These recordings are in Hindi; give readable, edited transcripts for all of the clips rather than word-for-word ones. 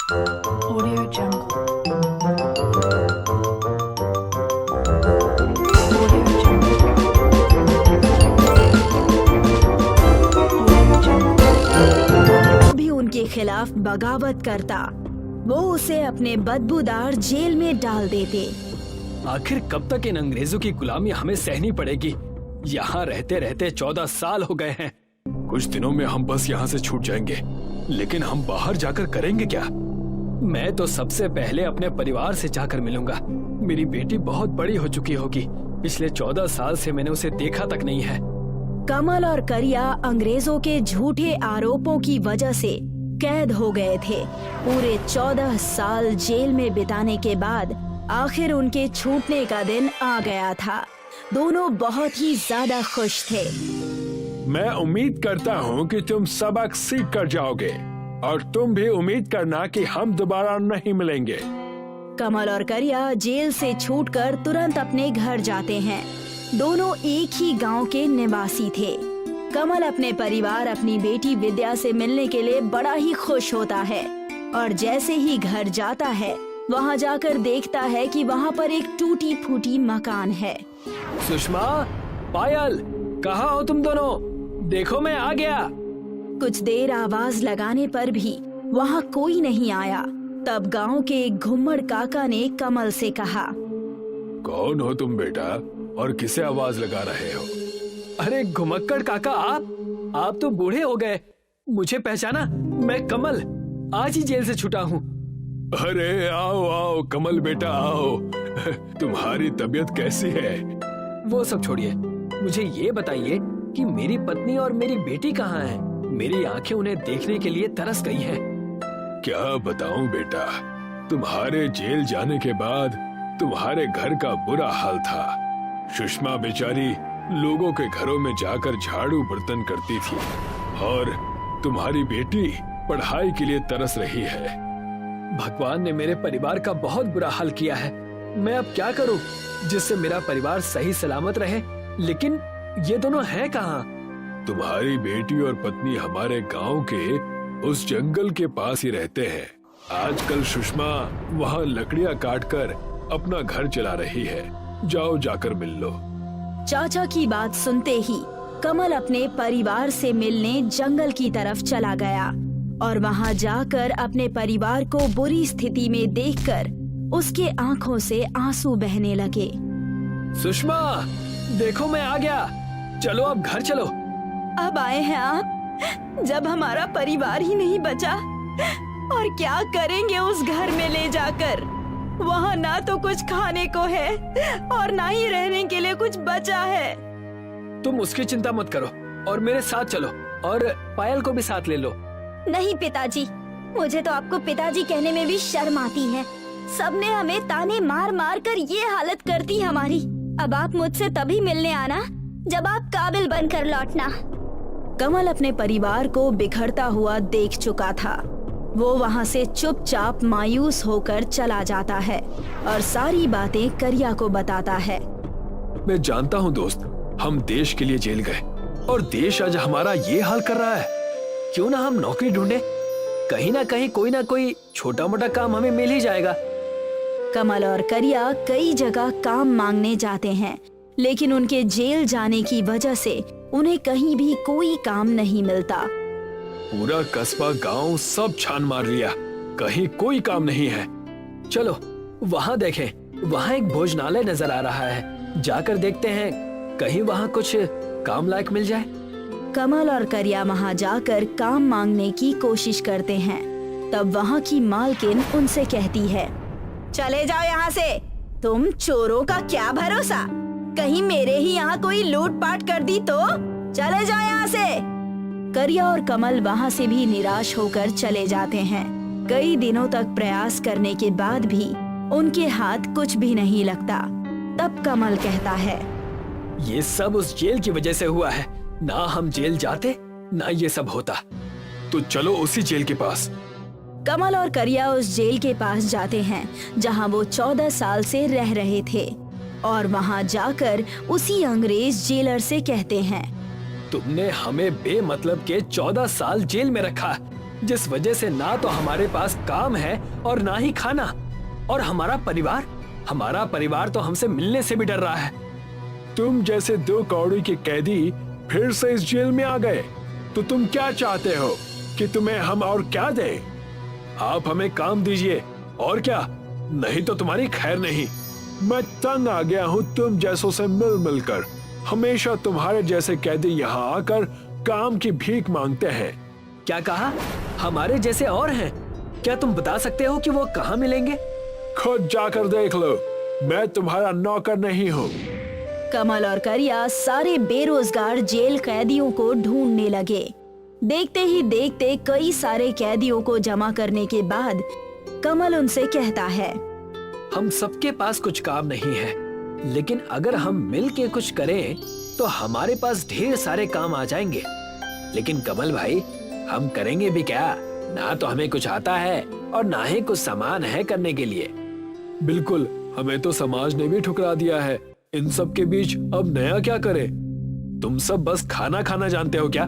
Audio Jungle. भी उनके खिलाफ बगावत करता, वो उसे अपने बदबूदार जेल में डाल देते। आखिर कब तक इन अंग्रेजों की गुलामी हमें सहनी पड़ेगी? यहाँ रहते रहते 14 साल हो गए हैं। कुछ दिनों में हम बस यहाँ से छूट जाएंगे, लेकिन हम बाहर जाकर करेंगे क्या? मैं तो सबसे पहले अपने परिवार से जाकर मिलूंगा। मेरी बेटी बहुत बड़ी हो चुकी होगी। पिछले 14 साल से मैंने उसे देखा तक नहीं है। कमल और करिया अंग्रेजों के झूठे आरोपों की वजह से कैद हो गए थे। पूरे 14 साल जेल में बिताने के बाद आखिर उनके छूटने का दिन आ गया था। दोनों बहुत ही ज्यादा खुश थे। मैं उम्मीद करता हूँ कि तुम सबक सीख कर जाओगे और तुम भी उम्मीद करना कि हम दोबारा नहीं मिलेंगे। कमल और करिया जेल से छूटकर तुरंत अपने घर जाते हैं। दोनों एक ही गांव के निवासी थे। कमल अपने परिवार, अपनी बेटी विद्या से मिलने के लिए बड़ा ही खुश होता है और जैसे ही घर जाता है वहां जाकर देखता है कि वहां पर एक टूटी फूटी मकान है। सुषमा, पायल, कहाँ हो तुम दोनों? देखो मैं आ गया। कुछ देर आवाज लगाने पर भी वहां कोई नहीं आया। तब गांव के एक घुम्मड़ काका ने कमल से कहा, कौन हो तुम बेटा और किसे आवाज लगा रहे हो? अरे घुमक्कड़ काका, आप तो बूढ़े हो गए। मुझे पहचाना? मैं कमल, आज ही जेल से छूटा हूँ। अरे आओ आओ कमल बेटा आओ। तुम्हारी तबीयत कैसी है? वो सब छोड़िए, मुझे ये बताइए कि मेरी पत्नी और मेरी बेटी कहाँ हैं? मेरी आंखें उन्हें देखने के लिए तरस गई हैं। क्या बताऊं बेटा, तुम्हारे जेल जाने के बाद तुम्हारे घर का बुरा हाल था। सुषमा बेचारी लोगों के घरों में जाकर झाड़ू बर्तन करती थी और तुम्हारी बेटी पढ़ाई के लिए तरस रही है। भगवान ने मेरे परिवार का बहुत बुरा हाल किया है। मैं अब क्या करूं जिससे मेरा परिवार सही सलामत रहे? लेकिन ये दोनों हैं कहाँ? तुम्हारी बेटी और पत्नी हमारे गांव के उस जंगल के पास ही रहते हैं। आजकल सुषमा वहाँ लकड़ियाँ काटकर अपना घर चला रही है। जाओ जाकर मिल लो। चाचा की बात सुनते ही कमल अपने परिवार से मिलने जंगल की तरफ चला गया और वहां जाकर अपने परिवार को बुरी स्थिति में देखकर उसके आंखों से आंसू बहने लगे। सुषमा, देखो मैं आ गया। चलो अब घर चलो। अब आए हैं आप, जब हमारा परिवार ही नहीं बचा? और क्या करेंगे उस घर में ले जाकर? वहाँ ना तो कुछ खाने को है और ना ही रहने के लिए कुछ बचा है। तुम उसकी चिंता मत करो और मेरे साथ चलो और पायल को भी साथ ले लो। नहीं पिताजी, मुझे तो आपको पिताजी कहने में भी शर्म आती है। सबने हमें ताने मार मार कर ये हालत कर दी हमारी। अब आप मुझसे तभी मिलने आना जब आप काबिल बनकर लौटना। कमल अपने परिवार को बिखरता हुआ देख चुका था। वो वहाँ से चुपचाप मायूस होकर चला जाता है और सारी बातें करिया को बताता है। मैं जानता हूँ दोस्त, हम देश के लिए जेल गए और देश आज हमारा ये हाल कर रहा है। क्यों ना हम नौकरी ढूंढे? कहीं ना कहीं कोई ना कोई छोटा मोटा काम हमें मिल ही जाएगा। कमल और करिया कई जगह काम मांगने जाते हैं, लेकिन उनके जेल जाने की वजह से उन्हें कहीं भी कोई काम नहीं मिलता। पूरा कस्बा गांव सब छान मार लिया, कहीं कोई काम नहीं है। चलो वहाँ देखें, वहाँ एक भोजनालय नजर आ रहा है। जाकर देखते हैं, कहीं वहाँ कुछ काम लायक मिल जाए। कमल और करिया वहाँ जाकर काम मांगने की कोशिश करते हैं। तब वहाँ की मालकिन उनसे कहती है, चले जाओ यहाँ से। तुम चोरों का क्या भरोसा? कहीं मेरे ही यहाँ कोई लूटपाट कर दी तो? चले जाओ यहाँ से। करिया और कमल वहाँ से भी निराश होकर चले जाते हैं। कई दिनों तक प्रयास करने के बाद भी उनके हाथ कुछ भी नहीं लगता। तब कमल कहता है, ये सब उस जेल की वजह से हुआ है। ना हम जेल जाते ना ये सब होता। तो चलो उसी जेल के पास। कमल और करिया उस जेल के पास जाते हैं जहाँ वो 14 साल से रह रहे थे और वहाँ जाकर उसी अंग्रेज जेलर से कहते हैं, तुमने हमें बेमतलब के 14 साल जेल में रखा। जिस वजह से ना तो हमारे पास काम है और ना ही खाना। और हमारा परिवार तो हमसे मिलने से भी डर रहा है। तुम जैसे 2 कौड़ी के कैदी फिर से इस जेल में आ गए, तो तुम क्या चाहते हो कि तुम्हें हम और क्या दें? आप हमें काम दीजिए और क्या, नहीं तो तुम्हारी खैर नहीं। मैं तंग आ गया हूँ तुम जैसों से मिल मिलकर। हमेशा तुम्हारे जैसे कैदी यहाँ आकर काम की भीख मांगते हैं। क्या कहा? हमारे जैसे और हैं? क्या तुम बता सकते हो कि वो कहाँ मिलेंगे? खुद जाकर देख लो, मैं तुम्हारा नौकर नहीं हूँ। कमल और करिया सारे बेरोजगार जेल कैदियों को ढूंढने लगे। देखते ही देखते कई सारे कैदियों को जमा करने के बाद कमल उनसे कहता है, हम सबके पास कुछ काम नहीं है, लेकिन अगर हम मिल के कुछ करें तो हमारे पास ढेर सारे काम आ जाएंगे। लेकिन कमल भाई, हम करेंगे भी क्या? ना तो हमें कुछ आता है और ना ही कुछ सामान है करने के लिए। बिल्कुल, हमें तो समाज ने भी ठुकरा दिया है। इन सब के बीच अब नया क्या करें? तुम सब बस खाना खाना जानते हो क्या?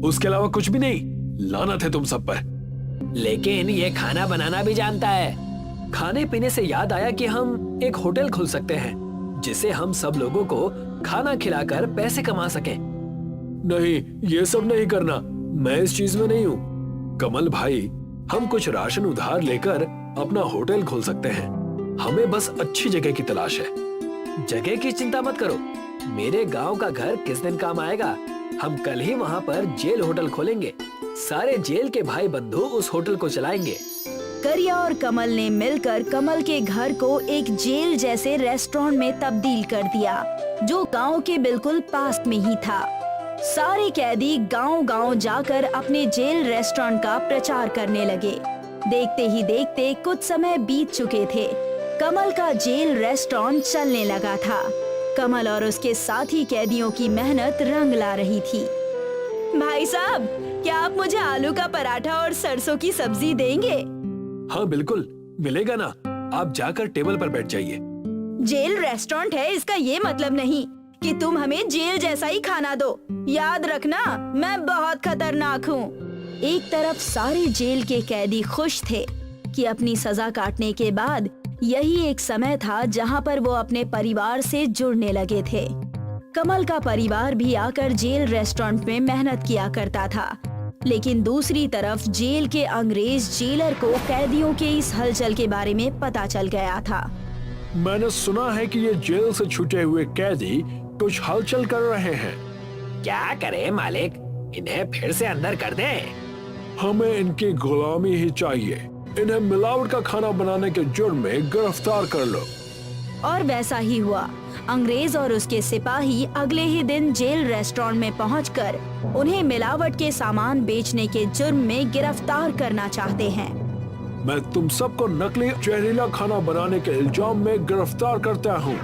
उसके अलावा कुछ भी नहीं। लानत है तुम सब पर। लेकिन ये खाना बनाना भी जानता है। खाने पीने से याद आया कि हम एक होटल खोल सकते हैं, जिसे हम सब लोगों को खाना खिलाकर पैसे कमा सकें। नहीं, ये सब नहीं करना। मैं इस चीज में नहीं हूँ। कमल भाई, हम कुछ राशन उधार लेकर अपना होटल खोल सकते हैं। हमें बस अच्छी जगह की तलाश है। जगह की चिंता मत करो, मेरे गांव का घर किस दिन काम आएगा। हम कल ही वहाँ पर जेल होटल खोलेंगे। सारे जेल के भाई बंधु उस होटल को चलाएंगे। करिया और कमल ने मिलकर कमल के घर को एक जेल जैसे रेस्टोरेंट में तब्दील कर दिया, जो गांव के बिल्कुल पास में ही था। सारे कैदी गांव-गांव जाकर अपने जेल रेस्टोरेंट का प्रचार करने लगे। देखते ही देखते कुछ समय बीत चुके थे। कमल का जेल रेस्टोरेंट चलने लगा था। कमल और उसके साथी कैदियों की मेहनत रंग ला रही थी। भाई साहब, क्या आप मुझे आलू का पराठा और सरसों की सब्जी देंगे? हाँ बिल्कुल, मिलेगा ना। आप जाकर टेबल पर बैठ जाइए। जेल रेस्टोरेंट है, इसका ये मतलब नहीं कि तुम हमें जेल जैसा ही खाना दो। याद रखना, मैं बहुत खतरनाक हूँ। एक तरफ सारे जेल के कैदी खुश थे कि अपनी सजा काटने के बाद यही एक समय था जहाँ पर वो अपने परिवार से जुड़ने लगे थे। कमल का परिवार भी आकर जेल रेस्टोरेंट में मेहनत किया करता था, लेकिन दूसरी तरफ जेल के अंग्रेज जेलर को कैदियों के इस हलचल के बारे में पता चल गया था। मैंने सुना है कि ये जेल से छूटे हुए कैदी कुछ हलचल कर रहे हैं। क्या करे मालिक, इन्हें फिर से अंदर कर दें? हमें इनकी गुलामी ही चाहिए। इन्हें मिलावट का खाना बनाने के जुर्म में गिरफ्तार कर लो। और वैसा ही हुआ। अंग्रेज और उसके सिपाही अगले ही दिन जेल रेस्टोरेंट में पहुंचकर उन्हें मिलावट के सामान बेचने के जुर्म में गिरफ्तार करना चाहते हैं। मैं तुम सबको नकली जहरीला खाना बनाने के इल्जाम में गिरफ्तार करता हूँ।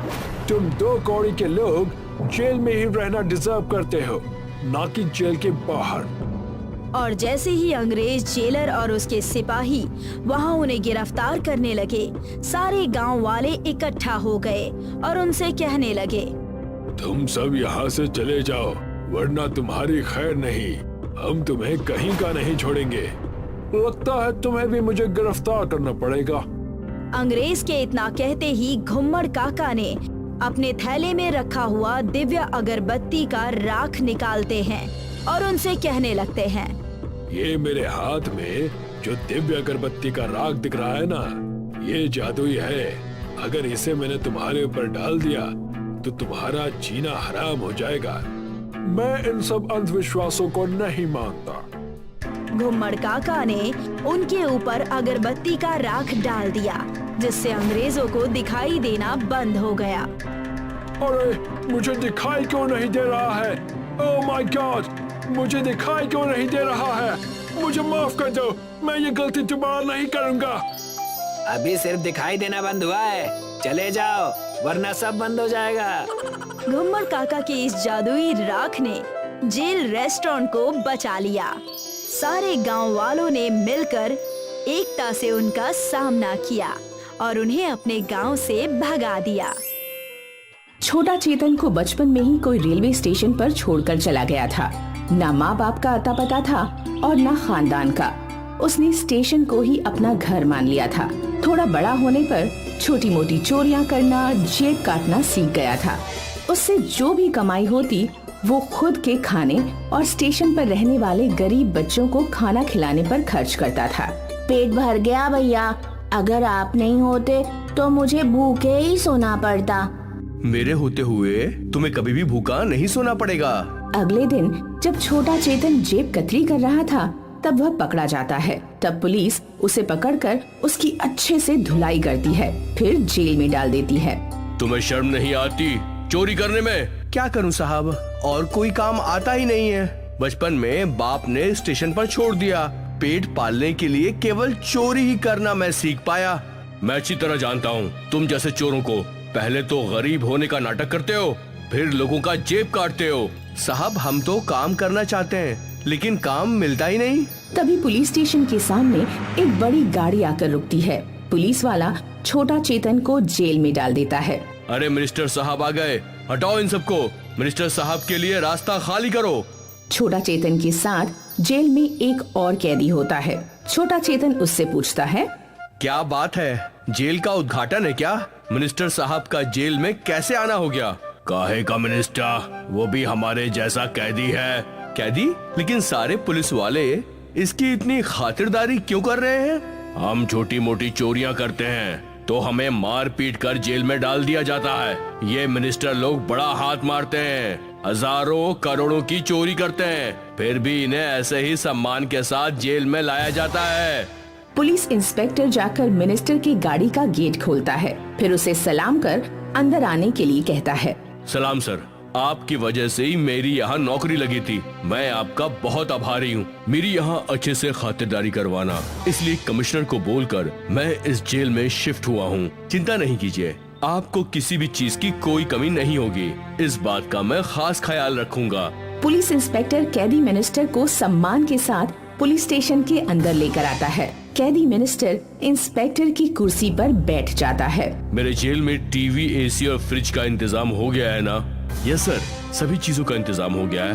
तुम 2 कौड़ी के लोग जेल में ही रहना डिजर्व करते हो, ना कि जेल के बाहर। और जैसे ही अंग्रेज जेलर और उसके सिपाही वहां उन्हें गिरफ्तार करने लगे, सारे गांव वाले इकट्ठा हो गए और उनसे कहने लगे, तुम सब यहाँ से चले जाओ, वरना तुम्हारी खैर नहीं। हम तुम्हें कहीं का नहीं छोड़ेंगे। लगता है तुम्हें भी मुझे गिरफ्तार करना पड़ेगा। अंग्रेज के इतना कहते ही घुम्मड़ काका ने अपने थैले में रखा हुआ दिव्य अगरबत्ती का राख निकालते हैं और उनसे कहने लगते हैं, ये मेरे हाथ में जो दिव्य अगरबत्ती का राख दिख रहा है ना, ये जादुई है। अगर इसे मैंने तुम्हारे ऊपर डाल दिया तो तुम्हारा जीना हराम हो जाएगा। मैं इन सब अंधविश्वासों को नहीं मानता। घुम्मड़ काका ने उनके ऊपर अगरबत्ती का राख डाल दिया, जिससे अंग्रेजों को दिखाई देना बंद हो गया। अरे, मुझे दिखाई क्यों नहीं दे रहा है? ओह माय गॉड, मुझे दिखाई क्यों नहीं दे रहा है? मुझे माफ कर दो, मैं ये गलती दोबारा नहीं करूंगा। अभी सिर्फ दिखाई देना बंद हुआ है, चले जाओ वरना सब बंद हो जाएगा। घुम्मड़ काका के इस जादुई राख ने जेल रेस्टोरेंट को बचा लिया। सारे गांव वालों ने मिलकर एकता से उनका सामना किया और उन्हें अपने गांव से भगा दिया। छोटा चेतन को बचपन में ही कोई रेलवे स्टेशन पर छोड़कर चला गया था। ना माँ बाप का अता पता था और ना खानदान का। उसने स्टेशन को ही अपना घर मान लिया था। थोड़ा बड़ा होने पर छोटी मोटी चोरियां करना, जेब काटना सीख गया था। उससे जो भी कमाई होती वो खुद के खाने और स्टेशन पर रहने वाले गरीब बच्चों को खाना खिलाने पर खर्च करता था। पेट भर गया भैया, अगर आप नहीं होते तो मुझे भूखे ही सोना पड़ता। मेरे होते हुए तुम्हें कभी भी भूखा नहीं सोना पड़ेगा। अगले दिन जब छोटा चेतन जेब कतरी कर रहा था तब वह पकड़ा जाता है। तब पुलिस उसे पकड़कर उसकी अच्छे से धुलाई करती है, फिर जेल में डाल देती है। तुम्हें शर्म नहीं आती चोरी करने में? क्या करूं साहब, और कोई काम आता ही नहीं है। बचपन में बाप ने स्टेशन पर छोड़ दिया। पेट पालने के लिए केवल चोरी ही करना मैं सीख पाया। मैं अच्छी तरह जानता हूँ तुम जैसे चोरों को। पहले तो गरीब होने का नाटक करते हो, फिर लोगों का जेब काटते हो। साहब हम तो काम करना चाहते हैं लेकिन काम मिलता ही नहीं। तभी पुलिस स्टेशन के सामने एक बड़ी गाड़ी आकर रुकती है। पुलिस वाला छोटा चेतन को जेल में डाल देता है। अरे मिनिस्टर साहब आ गए, हटाओ इन सबको। मिनिस्टर साहब के लिए रास्ता खाली करो। छोटा चेतन के साथ जेल में एक और कैदी होता है। छोटा चेतन उससे पूछता है, क्या बात है, जेल का उद्घाटन है क्या? मिनिस्टर साहब का जेल में कैसे आना हो गया? काहे का मिनिस्टर, वो भी हमारे जैसा कैदी है। कैदी? लेकिन सारे पुलिस वाले इसकी इतनी खातिरदारी क्यों कर रहे हैं? हम छोटी मोटी चोरियां करते हैं तो हमें मार पीट कर जेल में डाल दिया जाता है। ये मिनिस्टर लोग बड़ा हाथ मारते हैं, हजारों करोड़ों की चोरी करते हैं, फिर भी इन्हें ऐसे ही सम्मान के साथ जेल में लाया जाता है। पुलिस इंस्पेक्टर जाकर मिनिस्टर की गाड़ी का गेट खोलता है, फिर उसे सलाम कर अंदर आने के लिए कहता है। सलाम सर, आपकी वजह से ही मेरी यहाँ नौकरी लगी थी। मैं आपका बहुत आभारी हूँ। मेरी यहाँ अच्छे से खातिरदारी करवाना, इसलिए कमिश्नर को बोलकर मैं इस जेल में शिफ्ट हुआ हूँ। चिंता नहीं कीजिए, आपको किसी भी चीज की कोई कमी नहीं होगी। इस बात का मैं खास ख्याल रखूंगा। पुलिस इंस्पेक्टर कैदी मिनिस्टर को सम्मान के साथ पुलिस स्टेशन के अंदर लेकर आता है। कैदी मिनिस्टर इंस्पेक्टर की कुर्सी पर बैठ जाता है। मेरे जेल में टीवी, एसी और फ्रिज का इंतजाम हो गया है ना? यस सर, सभी चीजों का इंतजाम हो गया है।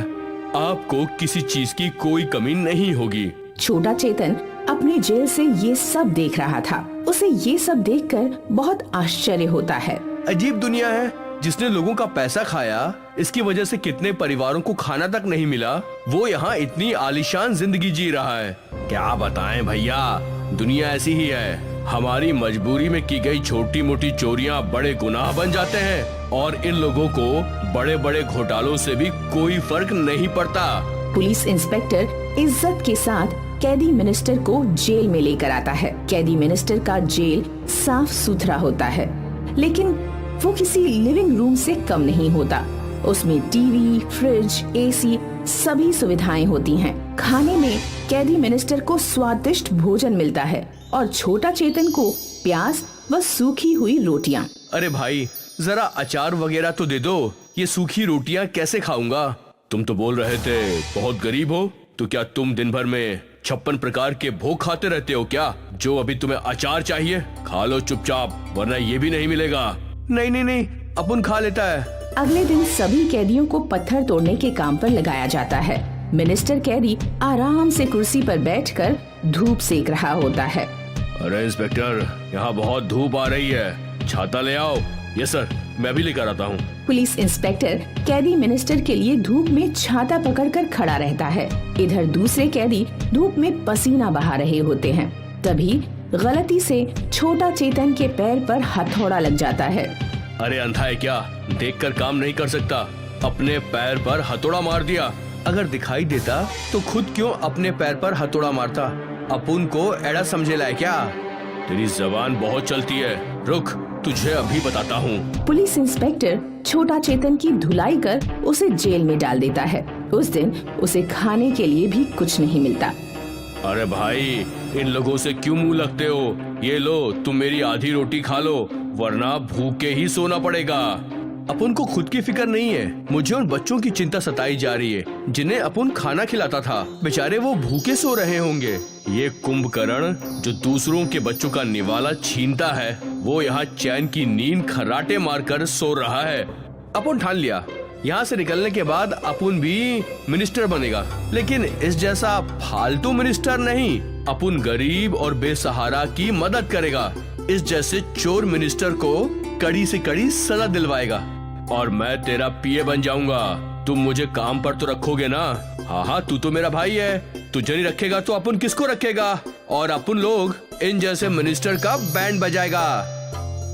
आपको किसी चीज की कोई कमी नहीं होगी। छोटा चेतन अपने जेल से ये सब देख रहा था। उसे ये सब देखकर बहुत आश्चर्य होता है। अजीब दुनिया है, जिसने लोगों का पैसा खाया, इसकी वजह से कितने परिवारों को खाना तक नहीं मिला, वो यहाँ इतनी आलीशान जिंदगी जी रहा है। क्या बताएं भैया, दुनिया ऐसी ही है। हमारी मजबूरी में की गई छोटी मोटी चोरियां बड़े गुनाह बन जाते हैं और इन लोगों को बड़े बड़े घोटालों से भी कोई फर्क नहीं पड़ता। पुलिस इंस्पेक्टर इज्जत के साथ कैदी मिनिस्टर को जेल में लेकर आता है। कैदी मिनिस्टर का जेल साफ सुथरा होता है, लेकिन वो किसी लिविंग रूम से कम नहीं होता। उसमें टीवी, फ्रिज, एसी सभी सुविधाएं होती हैं। खाने में कैदी मिनिस्टर को स्वादिष्ट भोजन मिलता है और छोटा चेतन को प्याज व सूखी हुई रोटियां। अरे भाई, जरा अचार वगैरह तो दे दो, ये सूखी रोटियां कैसे खाऊंगा? तुम तो बोल रहे थे बहुत गरीब हो, तो क्या तुम दिन भर में 56 प्रकार के भोग खाते रहते हो क्या? जो अभी तुम्हें अचार चाहिए, खा लो चुपचाप, वरना ये भी नहीं मिलेगा। नहीं नहीं नहीं, अपन खा लेता है। अगले दिन सभी कैदियों को पत्थर तोड़ने के काम पर लगाया जाता है। मिनिस्टर कैदी आराम से कुर्सी पर बैठकर धूप सेक रहा होता है। अरे इंस्पेक्टर, यहाँ बहुत धूप आ रही है, छाता ले आओ। यस सर, मैं भी लेकर आता हूँ। पुलिस इंस्पेक्टर कैदी मिनिस्टर के लिए धूप में छाता पकड़कर खड़ा रहता है। इधर दूसरे कैदी धूप में पसीना बहा रहे होते हैं। तभी गलती से छोटा चेतन के पैर पर हथौड़ा लग जाता है। अरे अंधा है क्या, देखकर काम नहीं कर सकता? अपने पैर पर हथौड़ा मार दिया। अगर दिखाई देता तो खुद क्यों अपने पैर पर हथौड़ा मारता? अपुन को एड़ा समझे लाए क्या? तेरी जबान बहुत चलती है, रुक तुझे अभी बताता हूँ। पुलिस इंस्पेक्टर छोटा चेतन की धुलाई कर उसे जेल में डाल देता है। उस दिन उसे खाने के लिए भी कुछ नहीं मिलता। अरे भाई, इन लोगों से क्यों मुंह लगते हो? ये लो, तुम मेरी आधी रोटी खा लो, वरना भूखे ही सोना पड़ेगा। अपन को खुद की फिक्र नहीं है, मुझे उन बच्चों की चिंता सताई जा रही है जिन्हें अपन खाना खिलाता था। बेचारे वो भूखे सो रहे होंगे। ये कुंभकर्ण जो दूसरों के बच्चों का निवाला छीनता है, वो यहाँ चैन की नींद खर्राटे मारकर सो रहा है। अपन ठान लिया, यहाँ से निकलने के बाद अपन भी मिनिस्टर बनेगा, लेकिन इस जैसा फालतू मिनिस्टर नहीं। अपन गरीब और बेसहारा की मदद करेगा। इस जैसे चोर मिनिस्टर को कड़ी से कड़ी सजा दिलवाएगा और मैं तेरा पीए बन जाऊंगा। तुम मुझे काम पर तो रखोगे ना? हाँ, तू तो मेरा भाई है। तुझे नहीं रखेगा तो अपन किसको रखेगा? और अपन लोग इन जैसे मिनिस्टर का बैंड बजाएगा।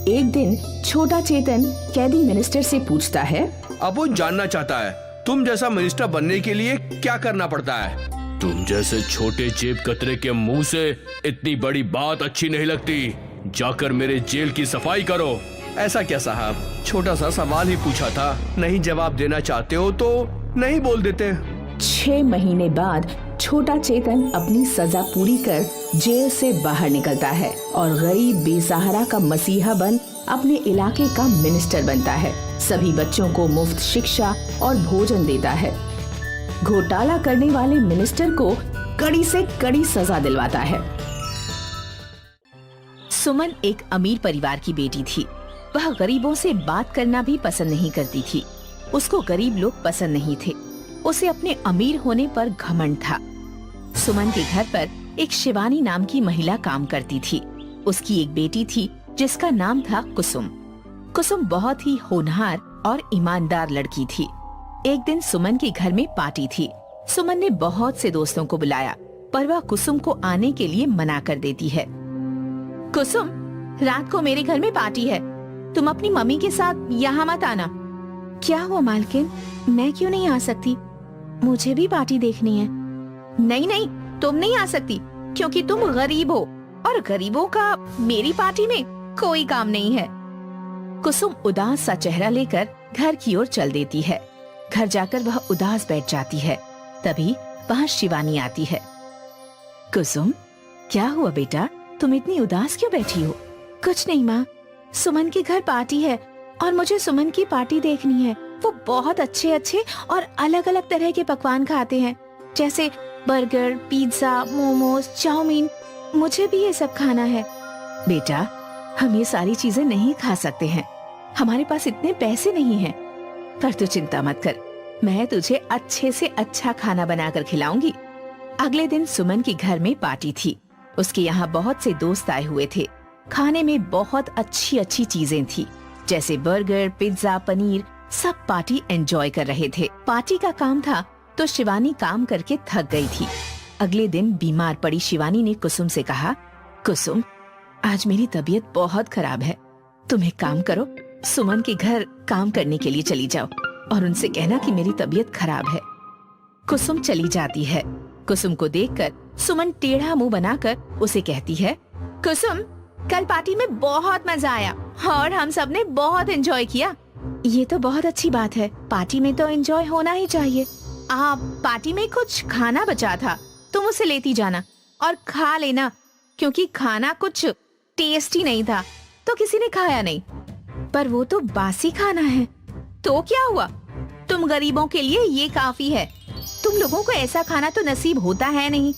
एक दिन छोटा चेतन कैदी मिनिस्टर से पूछता है, अब वो जानना चाहता है तुम जैसा मिनिस्टर बनने के लिए क्या करना पड़ता है। तुम जैसे छोटे जेब कतरे के मुंह से इतनी बड़ी बात अच्छी नहीं लगती। जाकर मेरे जेल की सफाई करो। ऐसा क्या साहब, छोटा सा सवाल ही पूछा था। नहीं जवाब देना चाहते हो तो नहीं बोल देते। 6 महीने बाद छोटा चेतन अपनी सजा पूरी कर जेल से बाहर निकलता है और गरीब बेसहारा का मसीहा बन अपने इलाके का मिनिस्टर बनता है। सभी बच्चों को मुफ्त शिक्षा और भोजन देता है। घोटाला करने वाले मिनिस्टर को कड़ी से कड़ी सजा दिलवाता है। सुमन एक अमीर परिवार की बेटी थी। वह गरीबों से बात करना भी पसंद नहीं करती थी। उसको गरीब लोग पसंद नहीं थे। उसे अपने अमीर होने पर घमंड था। सुमन के घर पर एक शिवानी नाम की महिला काम करती थी। उसकी एक बेटी थी जिसका नाम था कुसुम। कुसुम बहुत ही होनहार और ईमानदार लड़की थी। एक दिन सुमन के घर में पार्टी थी। सुमन ने बहुत से दोस्तों को बुलाया, पर वह कुसुम को आने के लिए मना कर देती है। कुसुम, रात को मेरे घर में पार्टी है, तुम अपनी मम्मी के साथ यहाँ मत आना। क्या हुआ मालकिन, मैं क्यों नहीं आ सकती? मुझे भी पार्टी देखनी है। नहीं नहीं, तुम नहीं आ सकती क्योंकि तुम गरीब हो और गरीबों का मेरी पार्टी में कोई काम नहीं है। कुसुम उदास सा चेहरा लेकर घर की ओर चल देती है। घर जाकर वह उदास बैठ जाती है। तभी वहाँ शिवानी आती है। कुसुम, क्या हुआ बेटा, तुम इतनी उदास क्यों बैठी हो? कुछ नहीं माँ, सुमन के घर पार्टी है और मुझे सुमन की पार्टी देखनी है। वो बहुत अच्छे अच्छे और अलग अलग तरह के पकवान खाते हैं, जैसे बर्गर, पिज्जा, मोमोज, चाउमीन। मुझे भी ये सब खाना है। बेटा, हम ये सारी चीजें नहीं खा सकते हैं, हमारे पास इतने पैसे नहीं हैं। पर तू चिंता मत कर, मैं तुझे अच्छे से अच्छा खाना बनाकर खिलाऊंगी। अगले दिन सुमन के घर में पार्टी थी। उसके यहाँ बहुत से दोस्त आए हुए थे। खाने में बहुत अच्छी अच्छी चीजें थी, जैसे बर्गर, पिज्जा, पनीर। सब पार्टी एंजॉय कर रहे थे। पार्टी का काम था तो शिवानी काम करके थक गई थी। अगले दिन बीमार पड़ी शिवानी ने कुसुम से कहा, कुसुम, आज मेरी तबीयत बहुत खराब है। तुम एक काम करो, सुमन के घर काम करने के लिए चली जाओ और उनसे कहना कि मेरी तबीयत खराब है। कुसुम चली जाती है। कुसुम को देखकर सुमन टेढ़ा मुंह बनाकर उसे कहती है, कुसुम, कल पार्टी में बहुत मजा आया और हम सब ने बहुत एंजॉय किया। ये तो बहुत अच्छी बात है, पार्टी में तो एंजॉय होना ही चाहिए। पार्टी में कुछ खाना बचा था, तुम उसे लेती जाना और खा लेना, क्योंकि खाना कुछ टेस्टी नहीं था तो किसी ने खाया नहीं। पर वो तो बासी खाना है। तो क्या हुआ, तुम गरीबों के लिए ये काफी है। तुम लोगों को ऐसा खाना तो नसीब होता है नहीं।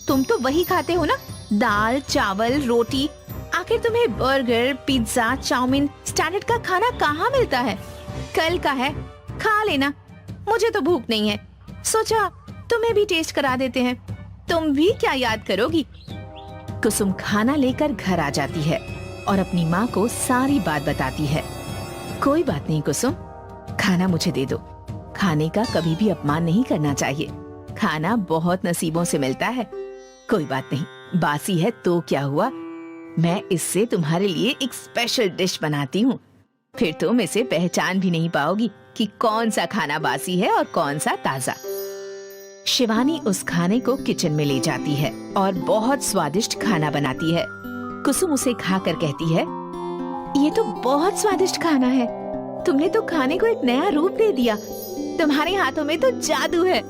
तुम तो वही खाते हो ना, दाल, चावल, रोटी। आखिर तुम्हें बर्गर, पिज्जा, चाउमीन, स्टैंडर्ड का खाना कहाँ मिलता है? कल का है, खा लेना। मुझे तो भूख नहीं है, सोचा तुम्हें भी टेस्ट करा देते हैं। तुम भी क्या याद करोगी? कुसुम खाना लेकर घर आ जाती है और अपनी माँ को सारी बात बताती है। कोई बात नहीं कुसुम, खाना मुझे दे दो। खाने का कभी भी अपमान नहीं करना चाहिए। खाना बहुत नसीबों से मिलता है। कोई बात नहीं, बासी है तो क्या हुआ, मैं इससे तुम्हारे लिए एक स्पेशल डिश बनाती हूँ। फिर तुम इसे पहचान भी नहीं पाओगी कि कौन सा खाना बासी है और कौन सा ताजा। शिवानी उस खाने को किचन में ले जाती है और बहुत स्वादिष्ट खाना बनाती है। कुसुम उसे खाकर कहती है, ये तो बहुत स्वादिष्ट खाना है। तुमने तो खाने को एक नया रूप दे दिया। तुम्हारे हाथों में तो जादू है।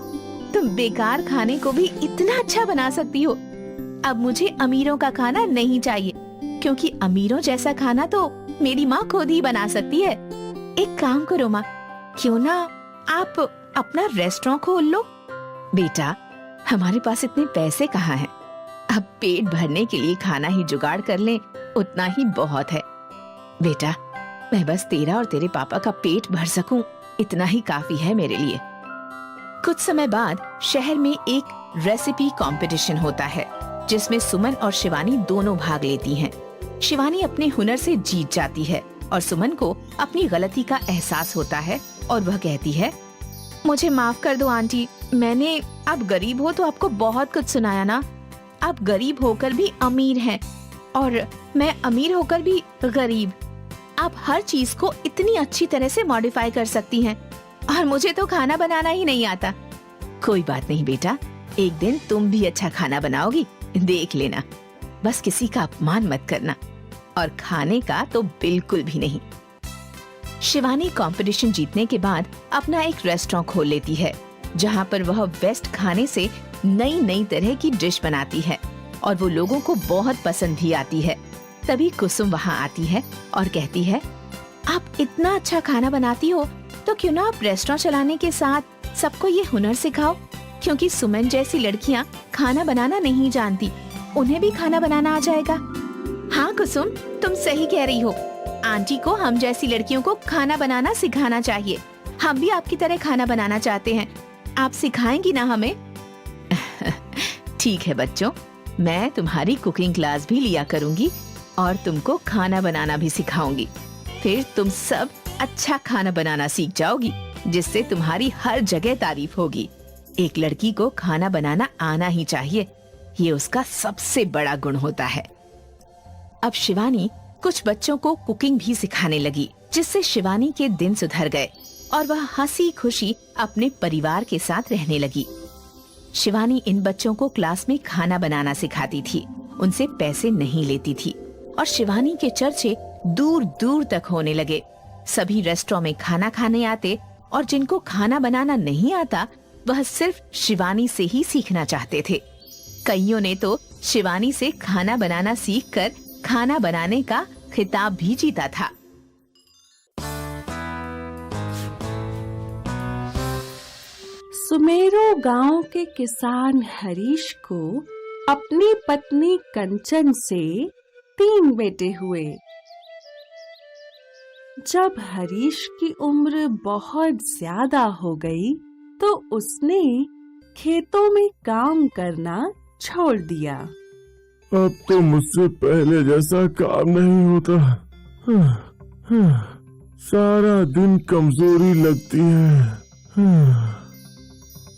तुम बेकार खाने को भी इतना अच्छा बना सकती हो। अब मुझे अमीरों का खाना नहीं चाहिए, क्योंकि अमीरों जैसा खाना तो मेरी माँ खुद ही बना सकती है। एक काम करो माँ, क्यों ना आप अपना रेस्टोरेंट खोल लो। बेटा, हमारे पास इतने पैसे कहाँ हैं? अब पेट भरने के लिए खाना ही जुगाड़ कर लें, उतना ही बहुत है। बेटा, मैं बस तेरा और तेरे पापा का पेट भर सकूं, इतना ही काफी है मेरे लिए। कुछ समय बाद शहर में एक रेसिपी कंपटीशन होता है। जिसमें सुमन और शिवानी दोनों भाग लेती हैं। शिवानी अपने हुनर से जीत जाती है और सुमन को अपनी गलती का एहसास होता है और वह कहती है, मुझे माफ कर दो आंटी, मैंने आप गरीब हो तो आपको बहुत कुछ सुनाया ना। आप गरीब होकर भी अमीर हैं और मैं अमीर होकर भी गरीब। आप हर चीज को इतनी अच्छी तरह से मॉडिफाई कर सकती हैं और मुझे तो खाना बनाना ही नहीं आता। कोई बात नहीं बेटा, एक दिन तुम भी अच्छा खाना बनाओगी, देख लेना। बस किसी का अपमान मत करना और खाने का तो बिल्कुल भी नहीं। शिवानी कंपटीशन जीतने के बाद अपना एक रेस्टोरेंट खोल लेती है, जहाँ पर वह बेस्ट खाने से नई नई तरह की डिश बनाती है और वो लोगों को बहुत पसंद भी आती है। तभी कुसुम वहाँ आती है और कहती है, आप इतना अच्छा खाना बनाती हो तो क्यों ना आप रेस्टोरेंट चलाने के साथ सबको ये हुनर सिखाओ, क्योंकि सुमन जैसी लड़कियाँ खाना बनाना नहीं जानती, उन्हें भी खाना बनाना आ जाएगा। हाँ कुसुम, तुम सही कह रही हो। आंटी को हम जैसी लड़कियों को खाना बनाना सिखाना चाहिए। हम भी आपकी तरह खाना बनाना चाहते हैं, आप सिखाएंगी ना हमें? ठीक है बच्चों, मैं तुम्हारी कुकिंग क्लास भी लिया करूंगी और तुमको खाना बनाना भी सिखाऊंगी। फिर तुम सब अच्छा खाना बनाना सीख जाओगी, जिससे तुम्हारी हर जगह तारीफ होगी। एक लड़की को खाना बनाना आना ही चाहिए, ये उसका सबसे बड़ा गुण होता है। अब शिवानी कुछ बच्चों को कुकिंग भी सिखाने लगी, जिससे शिवानी के दिन सुधर गए और वह हंसी खुशी अपने परिवार के साथ रहने लगी। शिवानी इन बच्चों को क्लास में खाना बनाना सिखाती थी, उनसे पैसे नहीं लेती थी और शिवानी के चर्चे दूर दूर तक होने लगे। सभी रेस्टोरेंट में खाना खाने आते और जिनको खाना बनाना नहीं आता वह सिर्फ शिवानी से ही सीखना चाहते थे। कईयों ने तो शिवानी से खाना बनाना सीखकर खाना बनाने का खिताब भी जीता था। सुमेरो गांव के किसान हरीश को अपनी पत्नी कंचन से 3 बेटे हुए। जब हरीश की उम्र बहुत ज्यादा हो गई तो उसने खेतों में काम करना छोड़ दिया। अब तो मुझसे पहले जैसा काम नहीं होता। सारा दिन कमजोरी लगती है।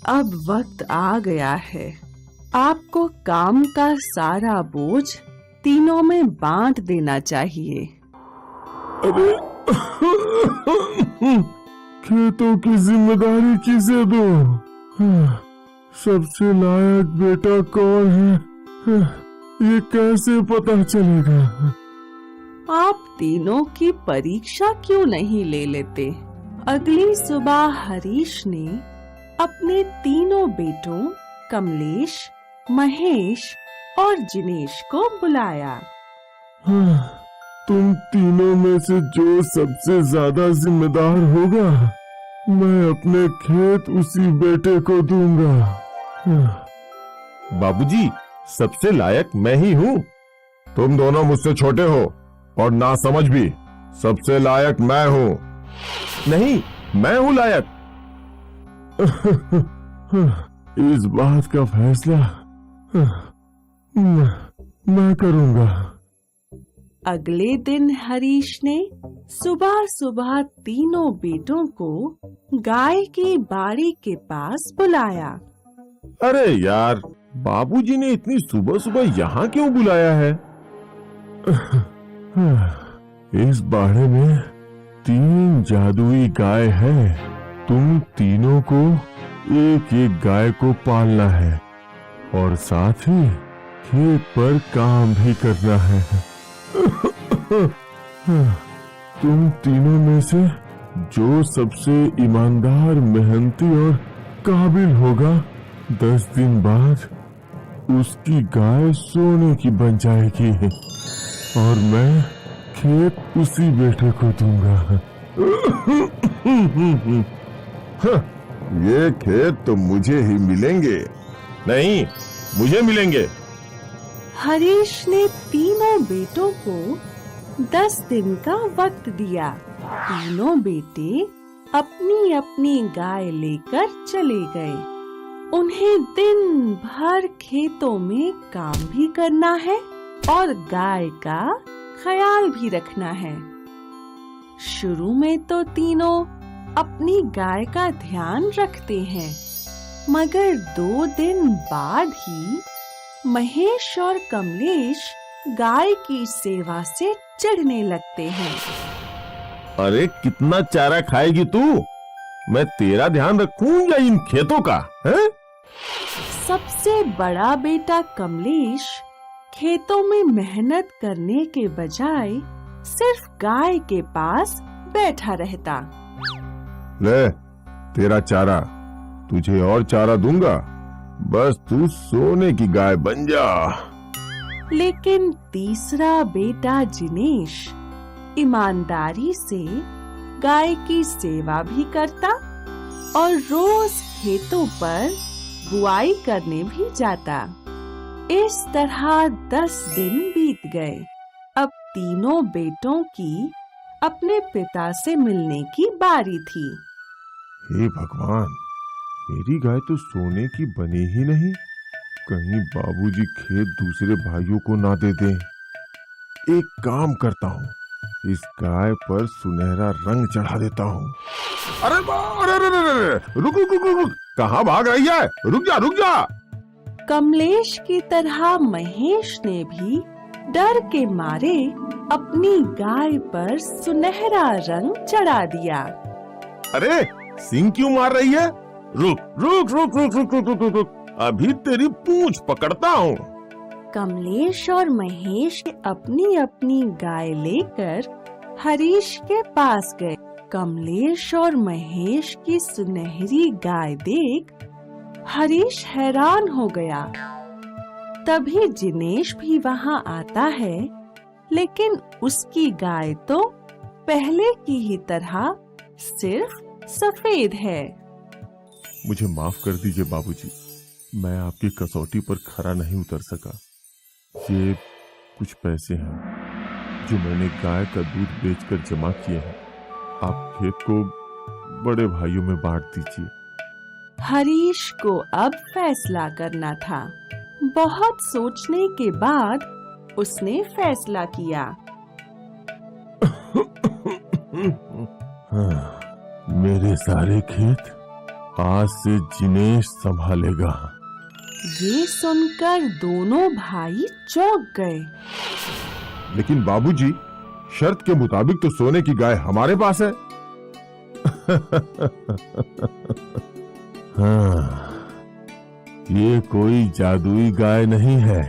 अब वक्त आ गया है, आपको काम का सारा बोझ तीनों में बांट देना चाहिए। अरे खेतों की जिम्मेदारी किसे दो? सबसे लायक बेटा कौन है, ये कैसे पता चलेगा? आप तीनों की परीक्षा क्यों नहीं ले लेते? अगली सुबह हरीश ने अपने तीनों बेटों कमलेश, महेश और जिनेश को बुलाया। तुम तीनों में से जो सबसे ज्यादा जिम्मेदार होगा, मैं अपने खेत उसी बेटे को दूंगा। बाबूजी, सबसे लायक मैं ही हूँ। तुम दोनों मुझसे छोटे हो और नासमझ भी। सबसे लायक मैं हूँ। नहीं, मैं हूँ लायक। इस बात का फैसला मैं करूंगा। अगले दिन हरीश ने सुबह सुबह तीनों बेटों को गाय की बाड़ी के पास बुलाया। अरे यार, बाबूजी ने इतनी सुबह सुबह यहाँ क्यों बुलाया है? इस बाड़े में 3 जादुई गाय हैं। तुम तीनों को एक एक गाय को पालना है और साथ ही खेत पर काम भी करना है। तुम तीनों में से जो सबसे ईमानदार, मेहनती और काबिल होगा, 10 दिन बाद उसकी गाय सोने की बन जाएगी और मैं खेत उसी बेटे को दूंगा। ये खेत तो मुझे ही मिलेंगे। नहीं, मुझे मिलेंगे। हरीश ने तीनों बेटों को 10 दिन का वक्त दिया। तीनों बेटे अपनी अपनी गाय लेकर चले गए। उन्हें दिन भर खेतों में काम भी करना है और गाय का ख्याल भी रखना है। शुरू में तो तीनों अपनी गाय का ध्यान रखते हैं, मगर 2 दिन बाद ही महेश और कमलेश गाय की सेवा से चिढ़ने लगते हैं। अरे कितना चारा खाएगी तू? मैं तेरा ध्यान रखूं या इन खेतों का? हैं? सबसे बड़ा बेटा कमलेश खेतों में मेहनत करने के बजाय सिर्फ गाय के पास बैठा रहता। ले तेरा चारा, तुझे और चारा दूंगा, बस तू सोने की गाय बन जा। लेकिन तीसरा बेटा जिनेश ईमानदारी से गाय की सेवा भी करता और रोज खेतों पर बुआई करने भी जाता। इस तरह 10 दिन बीत गए। अब तीनों बेटों की अपने पिता से मिलने की बारी थी। हे भगवान, मेरी गाय तो सोने की बनी ही नहीं। कहीं बाबूजी खेत दूसरे भाइयों को ना दे दें। एक काम करता हूँ, इस गाय पर सुनहरा रंग चढ़ा देता हूँ। अरे रुक रुक रुक रुक, कहाँ भाग रही है? रुक जा रुक जा। कमलेश की तरह महेश ने भी डर के मारे अपनी गाय पर सुनहरा रंग चढ़ा दिया। अरे सिंह क्यों मार रही है? रुक रुक रुक रुक रुक रुक रुक रुक, अभी तेरी पूंछ पकड़ता हूँ। कमलेश और महेश अपनी अपनी गाय लेकर हरीश के पास गए। कमलेश और महेश की सुनहरी गाय देख हरीश हैरान हो गया। तभी जिनेश भी वहाँ आता है, लेकिन उसकी गाय तो पहले की ही तरह सिर्फ सफेद है। मुझे माफ कर दीजिए बाबूजी, मैं आपकी कसौटी पर खरा नहीं उतर सका। ये कुछ पैसे हैं जो मैंने गाय का दूध बेचकर जमा किए हैं। आप खेत को बड़े भाइयों में बांट दीजिए। हरीश को अब फैसला करना था। बहुत सोचने के बाद उसने फैसला किया। मेरे सारे खेत आज से जिनेश संभालेगा। ये सुनकर दोनों भाई चौंक गए। लेकिन बाबूजी, शर्त के मुताबिक तो सोने की गाय हमारे पास है। हाँ, ये कोई जादुई गाय नहीं है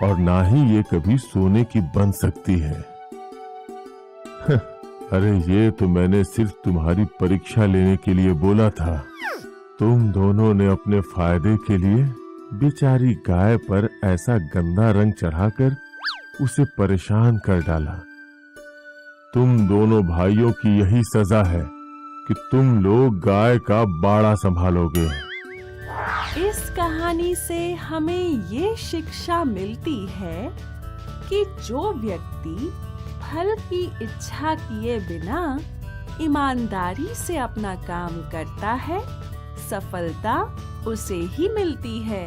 और ना ही ये कभी सोने की बन सकती है। अरे ये तो मैंने सिर्फ तुम्हारी परीक्षा लेने के लिए बोला था। तुम दोनों ने अपने फायदे के लिए बेचारी गाय पर ऐसा गंदा रंग चढ़ाकर उसे परेशान कर डाला। तुम दोनों भाइयों की यही सजा है कि तुम लोग गाय का बाड़ा संभालोगे। इस कहानी से हमें ये शिक्षा मिलती है कि जो व्यक्ति फल की इच्छा किए बिना ईमानदारी से अपना काम करता है, सफलता उसे ही मिलती है।